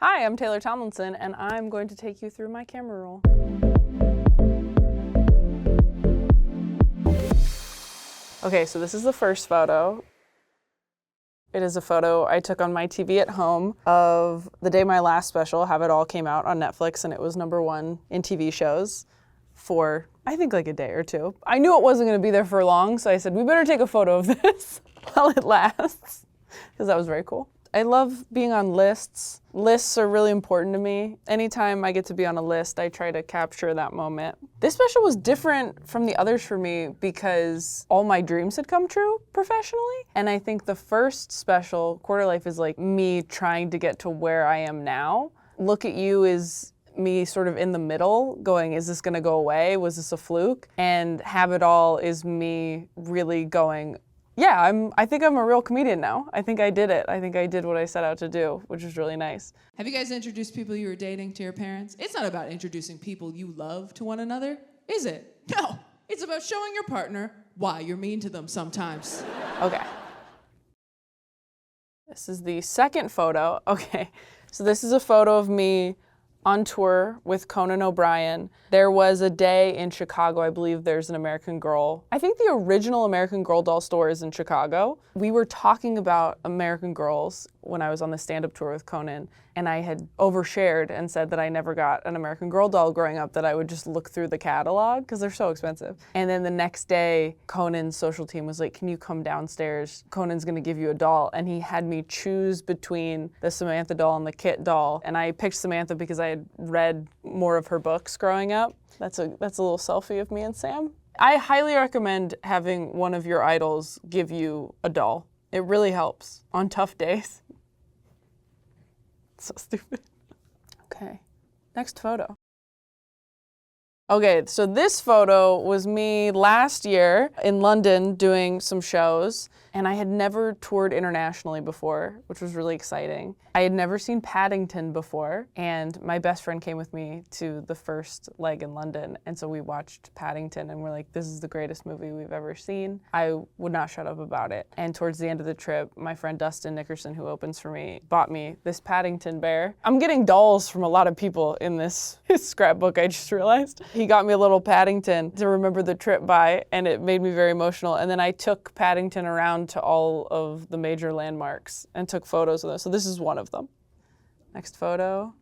Hi, I'm Taylor Tomlinson, and I'm going to take you through my camera roll. Okay, so this is the first photo. It is a photo I took on my TV at home of the day my last special, Have It All, came out on Netflix, and it was #1 in TV shows for, I think, like a day or two. I knew it wasn't going to be there for long, so I said, we better take a photo of this while it lasts, because that was very cool. I love being on lists. Lists are really important to me. Anytime I get to be on a list, I try to capture that moment. This special was different from the others for me because all my dreams had come true professionally. And I think the first special, Quarter Life, is like me trying to get to where I am now. Look at You is me sort of in the middle going, is this gonna go away? Was this a fluke? And Have It All is me really going, yeah, I think I'm a real comedian now. I think I did it. I think I did what I set out to do, which was really nice. Have you guys introduced people you were dating to your parents? It's not about introducing people you love to one another, is it? No, it's about showing your partner why you're mean to them sometimes. Okay. This is the second photo. Okay, so this is a photo of me on tour with Conan O'Brien. There was a day in Chicago, I believe there's an American Girl. I think the original American Girl doll store is in Chicago. We were talking about American Girls when I was on the stand-up tour with Conan, and I had overshared and said that I never got an American Girl doll growing up, that I would just look through the catalog, because they're so expensive. And then the next day, Conan's social team was like, can you come downstairs? Conan's gonna give you a doll. And he had me choose between the Samantha doll and the Kit doll. And I picked Samantha because I had read more of her books growing up. That's a little selfie of me and Sam. I highly recommend having one of your idols give you a doll. It really helps on tough days. So stupid. Okay, next photo. Okay, so this photo was me last year in London doing some shows, and I had never toured internationally before, which was really exciting. I had never seen Paddington before, and my best friend came with me to the first leg in London, and so we watched Paddington, and we're like, this is the greatest movie we've ever seen. I would not shut up about it. And towards the end of the trip, my friend Dustin Nickerson, who opens for me, bought me this Paddington Bear. I'm getting dolls from a lot of people in this scrapbook, I just realized. He got me a little Paddington to remember the trip by, and it made me very emotional. And then I took Paddington around to all of the major landmarks and took photos of them. So this is one of them. Next photo.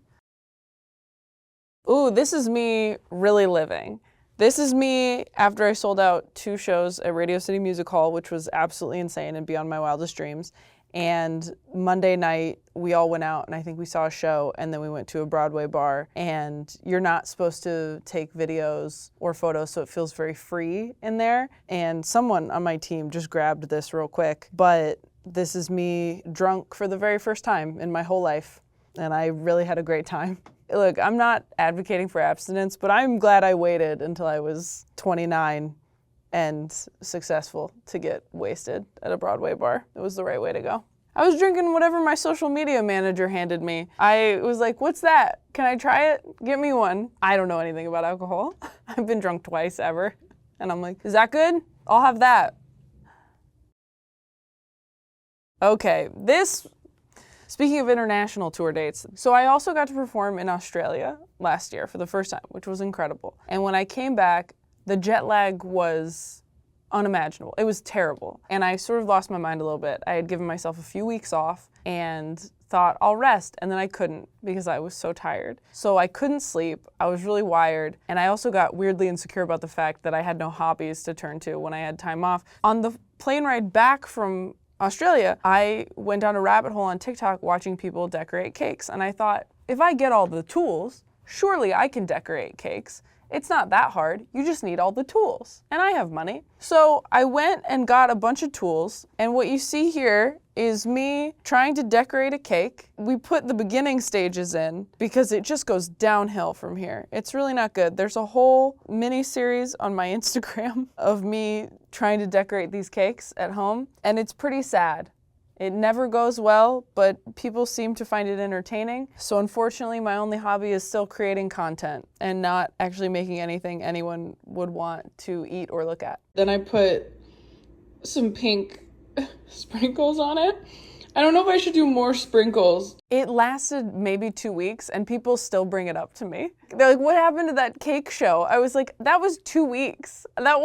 Ooh, this is me really living. This is me after I sold out 2 shows at Radio City Music Hall, which was absolutely insane and beyond my wildest dreams. And Monday night, we all went out and I think we saw a show, and then we went to a Broadway bar, and you're not supposed to take videos or photos, so it feels very free in there. And someone on my team just grabbed this real quick, but this is me drunk for the very first time in my whole life, and I really had a great time. Look, I'm not advocating for abstinence, but I'm glad I waited until I was 29 and successful to get wasted at a Broadway bar. It was the right way to go. I was drinking whatever my social media manager handed me. I was like, what's that? Can I try it? Get me one. I don't know anything about alcohol. I've been drunk twice ever. And I'm like, is that good? I'll have that. Okay, speaking of international tour dates, so I also got to perform in Australia last year for the first time, which was incredible. And when I came back, the jet lag was unimaginable. It was terrible. And I sort of lost my mind a little bit. I had given myself a few weeks off and thought, I'll rest. And then I couldn't because I was so tired. So I couldn't sleep. I was really wired. And I also got weirdly insecure about the fact that I had no hobbies to turn to when I had time off. On the plane ride back from Australia, I went down a rabbit hole on TikTok watching people decorate cakes. And I thought, if I get all the tools, surely I can decorate cakes. It's not that hard, you just need all the tools. And I have money. So I went and got a bunch of tools, and what you see here is me trying to decorate a cake. We put the beginning stages in because it just goes downhill from here. It's really not good. There's a whole mini series on my Instagram of me trying to decorate these cakes at home, and it's pretty sad. It never goes well, but people seem to find it entertaining. So unfortunately, my only hobby is still creating content and not actually making anything anyone would want to eat or look at. Then I put some pink sprinkles on it. I don't know if I should do more sprinkles. It lasted maybe 2 weeks and people still bring it up to me. They're like, what happened to that cake show? I was like, that was 2 weeks. That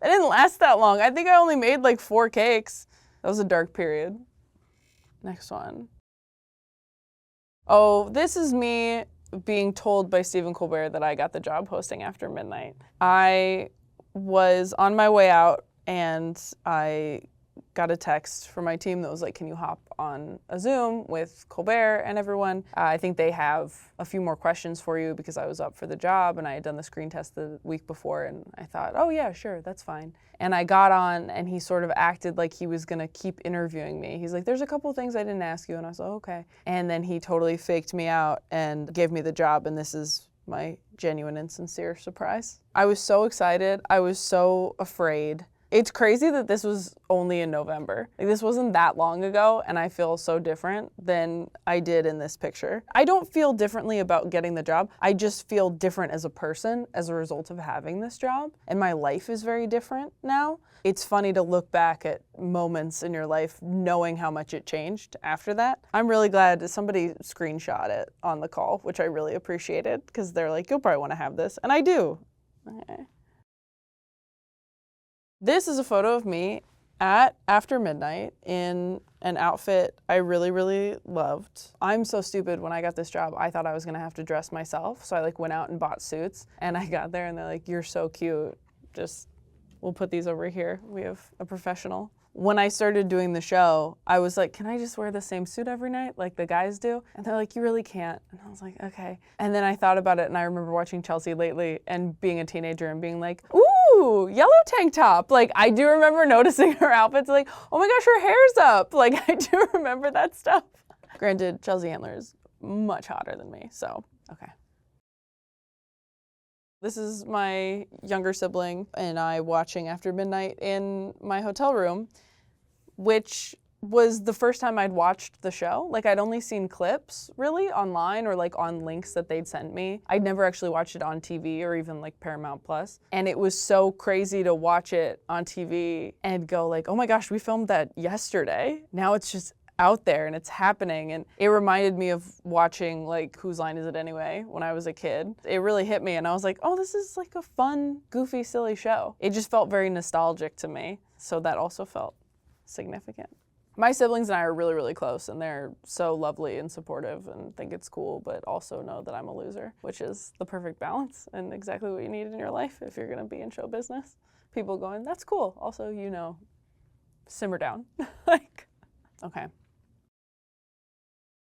didn't last that long. I think I only made like 4 cakes. That was a dark period. Next one. Oh, this is me being told by Stephen Colbert that I got the job hosting After Midnight. I was on my way out and I got a text from my team that was like, can you hop on a Zoom with Colbert and everyone? I think they have a few more questions for you because I was up for the job and I had done the screen test the week before and I thought, oh yeah, sure, that's fine. And I got on and he sort of acted like he was gonna keep interviewing me. He's like, there's a couple things I didn't ask you. And I was like, okay. And then he totally faked me out and gave me the job, and this is my genuine and sincere surprise. I was so excited. I was so afraid. It's crazy that this was only in November. Like, this wasn't that long ago, and I feel so different than I did in this picture. I don't feel differently about getting the job. I just feel different as a person as a result of having this job, and my life is very different now. It's funny to look back at moments in your life knowing how much it changed after that. I'm really glad that somebody screenshot it on the call, which I really appreciated, because they're like, you'll probably want to have this, and I do. Okay. This is a photo of me at After Midnight in an outfit I really, really loved. I'm so stupid. When I got this job, I thought I was gonna have to dress myself. So I went out and bought suits, and I got there and they're like, you're so cute. We'll put these over here. We have a professional. When I started doing the show, I was like, can I just wear the same suit every night like the guys do? And they're like, you really can't. And I was like, okay. And then I thought about it, and I remember watching Chelsea lately and being a teenager and being like, ooh, yellow tank top. Like, I do remember noticing her outfits, like, oh my gosh, her hair's up. Like, I do remember that stuff. Granted, Chelsea Handler is much hotter than me, so, okay. This is my younger sibling and I watching After Midnight in my hotel room, which was the first time I'd watched the show. Like, I'd only seen clips, really, online or like on links that they'd sent me. I'd never actually watched it on TV or even like Paramount Plus. And it was so crazy to watch it on TV and go like, oh my gosh, we filmed that yesterday. Now it's just out there and it's happening. And it reminded me of watching like Whose Line Is It Anyway when I was a kid. It really hit me and I was like, oh, this is like a fun, goofy, silly show. It just felt very nostalgic to me. So that also felt significant. My siblings and I are really, really close, and they're so lovely and supportive and think it's cool, but also know that I'm a loser, which is the perfect balance and exactly what you need in your life if you're gonna be in show business. People going, that's cool. Also, you know, simmer down. Like, okay.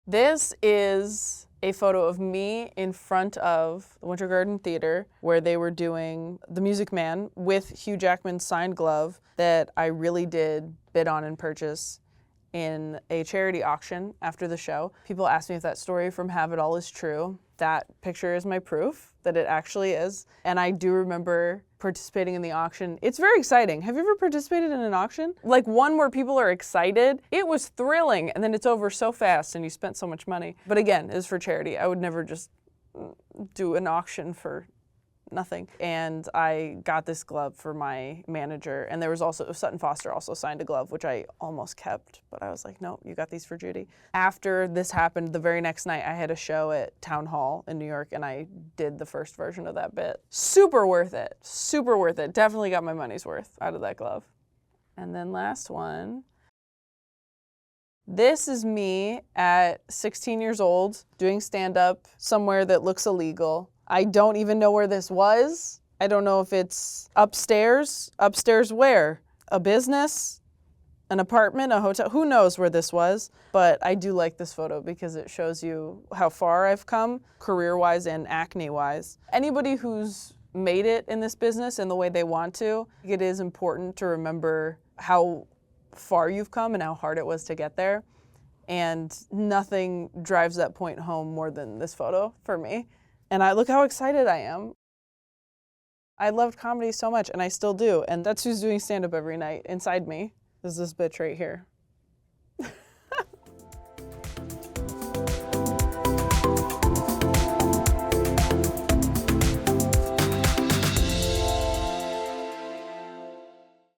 This is a photo of me in front of the Winter Garden Theater where they were doing The Music Man with Hugh Jackman's signed glove that I really did bid on and purchase in a charity auction after the show. People asked me if that story from Have It All is true. That picture is my proof that it actually is. And I do remember participating in the auction. It's very exciting. Have you ever participated in an auction? Like one where people are excited. It was thrilling, and then it's over so fast and you spent so much money. But again, it's for charity. I would never just do an auction for nothing. And I got this glove for my manager, and there was also, Sutton Foster also signed a glove, which I almost kept, but I was like, no, you got these for Judy. After this happened, the very next night, I had a show at Town Hall in New York, and I did the first version of that bit. Super worth it, super worth it. Definitely got my money's worth out of that glove. And then last one. This is me at 16 years old doing stand-up somewhere that looks illegal. I don't even know where this was. I don't know if it's upstairs. Upstairs where? A business? An apartment? A hotel? Who knows where this was? But I do like this photo because it shows you how far I've come, career-wise and acne-wise. Anybody who's made it in this business in the way they want to, it is important to remember how far you've come and how hard it was to get there. And nothing drives that point home more than this photo for me. And look how excited I am. I loved comedy so much, and I still do. And that's who's doing stand-up every night inside me, is this bitch right here.